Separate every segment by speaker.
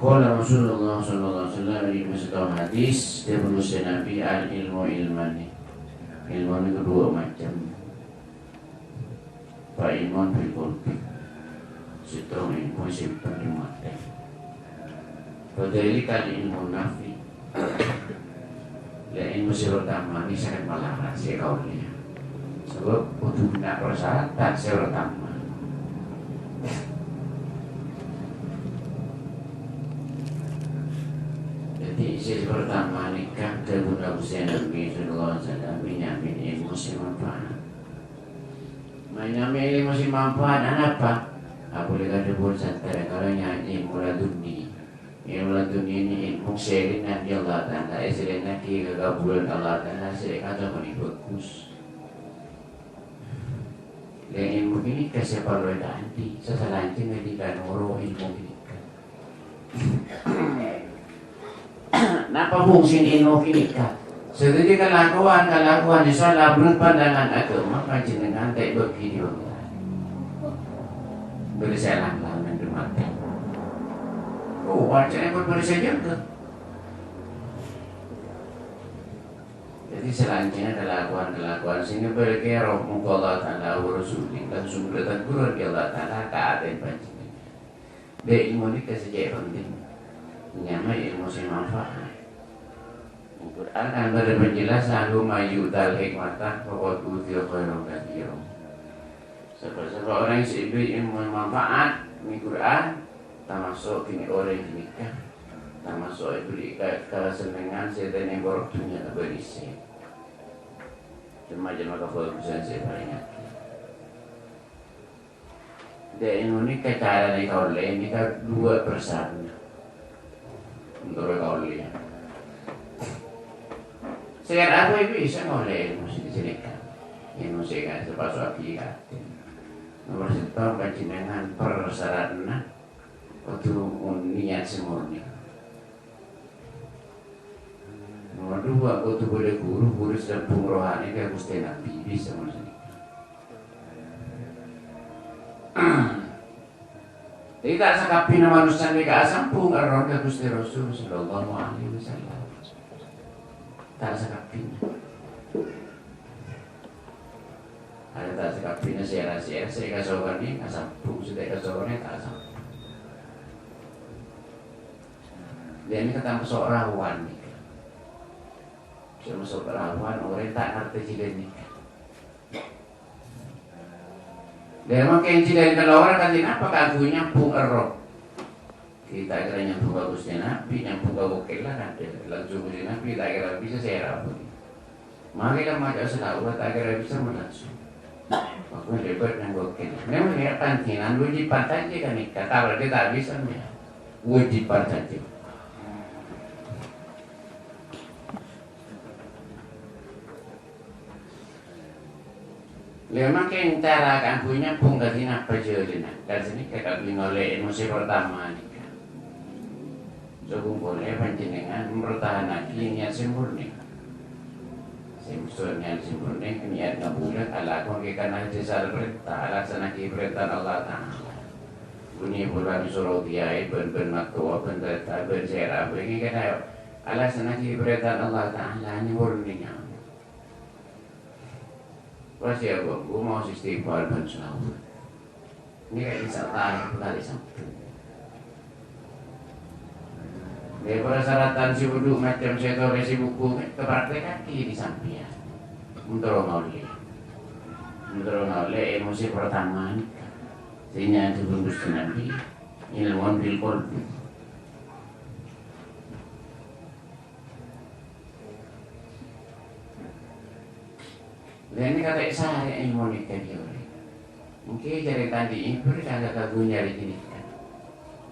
Speaker 1: Qala Rasulullah sallallahu alaihi wasallam di sebuah hadis dia berusia Nabi al ilmu ilmani. Ilmu itu dua macam. Fa ilmu bil qalbi. Sitrong ilmu simpan di mata. Padahal kan ilmu nafi. Ya ilmu sirotama ini sangat melarang si kaulia. Sebab untuk nak persyaratan sirotama. Jadi isi pertama nikah kepada usia Nabi Sallallahu Alaihi Wasallam menyamin ilmu si manfaat. Menyamin ilmu si manfaat apa? Boleh kata pun santai kalau nyanyi mulai dunia. Ilmu dunia ini ilmu sering nanti Allah Taala, sering nanti kekabulan Allah Taala sering kata ini bagus. Dan ilmu ini kasih perlu nanti seselanjutnya ngedikan orang ilmu ini. Napa fungsi ilmu ini kan? Seperti kelakuan Islam menurut pandangan agama panjenengan tak begini berselang lawan mati. Oh, wajahnya pun berselang juga. Jadi selanjutnya kelakuan sehingga berkira muka Allah Ta'ala wa Rasulih dan sumber teguran ke Allah Ta'ala keadaan panjenengan. Dia ilmu ini kesejak penting. Menyama ilmu si manfaat. Al-Quran kan berpenjelasan Huma yu'tal hikmatah Faqad uthil khairan katsiran. Sebab orang yang diberi ilmu manfaat di Quran termasuk kini orang yang nikah, termasuk diberi kesenangan setan yang borok dunia berisi. Cuma kefokusan saya banyak. Dan ilmu nikah cara nikah oleh nikah 2% untuk kaulnya. Sekarang apa itu bisa ngoleh ilmu sedikit, ilmu sekarang sepasuk api katin. Nomor satu panjenengan persyaratan untuk niat semurni. Nomor dua untuk boleh guru sempung rohani kayak Gusti Nabi bisa maksudnya. Jadi tak sakapi nama manusia mereka sempung roh kayak Gusti Rasul Sallallahu Alaihi Wasallam. Tak sekapinya. Ada tak sekapinya saya kasawan ini kasampung sudah kasawan ini tak sampung. Dia ini ketemu seorang rawan nih. Sama seorang rawan orang tak ngerti jika nikah. Dia makin jika kalau orang kan apa kagunya pung erok. Kita kira nyambung bagusnya Nabi, nyambung bagusnya lah ada. Langsung ke Nabi, tak kira bisa saya rapat. Maka kita macam selawat, tak kira bisa melangsung. Aku lebat yang bagusnya. Memang ya pantingan, wajiban saja kan nikah. Kalau dia tak bisa, wajiban saja. Memang yang cara kan punya pun kasih apa jadi nak. Dari sini kita beli oleh emosi pertama ni. Cukup boleh panjenengan mempertahankan niat sempurna. Sempurna sempurna niat ngabulat ala kon kana desa perintah laksana perintah Allah Taala. Bunyi bulan suruh dia ben makwa ben tata ben sera begini kana alasan perintah Allah Taala ni murninya. Pasti aku mau istighfar ben selawat. Ini kayak disalah kali sampai. Daripada syaratan si wudhu macam saya tahu si buku kepartai kaki di samping. Untuk oleh emosi pertama sehingga sebelum Gusti Nabi ilmuwan bil qalbi. Dan ini kata saya ilmu nikah dia. Mungkin cari tadi ini berkata kagum nyari ini.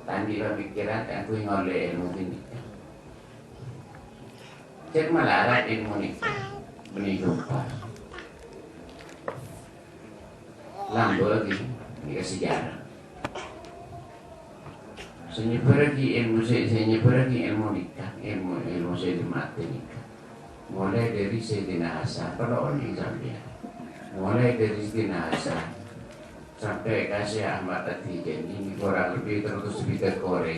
Speaker 1: Tadi pemikiran aku ngoleh ilmu ini. Cek malah ilmu nikah menijumpa. Lambo lagi ini sejarah. Senyapuragi ilmu nikah, ilmu saya mati nikah. Mulai dari Sayyidina Hasan, kalau orang Zambia. Mulai dari Sayyidina Hasan sampai kasih Ahmad At-Tijani ini kurang lebih 300 Korea.